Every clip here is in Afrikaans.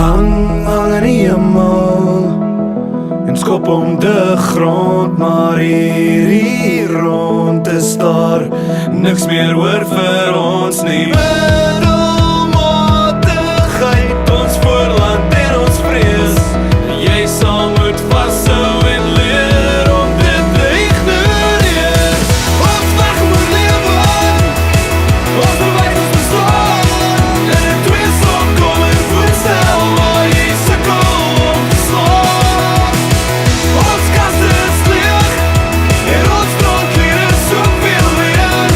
Hang in die hemel en skop om de grond, maar hier rond is daar niks meer oor vir ons nie. Middelmatigheid, ons voorland en ons vrees, jy sal moet vashou en leer om dit te ignoreer. Ons weg moet lewe, ons verwyk ons beslaan, en die twee sal kom en voorstel waar jy sukkel om te slaan. Ons kaste is leeg, en ons brandkleur is soveel weer.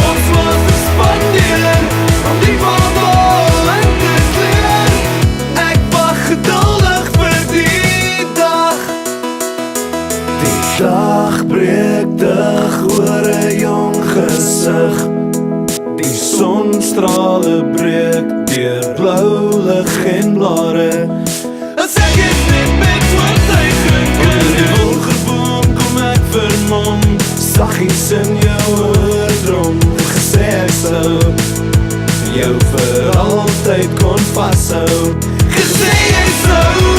Ons land is spandeer, om die vandal in te kleer. Ek wag geduldig vir die dag. Die dag breek dig oor 'n jong gesig. Die sonstrale breek deur blou lig en blare. As ek het net met oortuiging onder die wolgeboom kom ek vermom, saggies in jou oordrom, gesê ek sou jou vir altyd kon vashou, gesê jy sou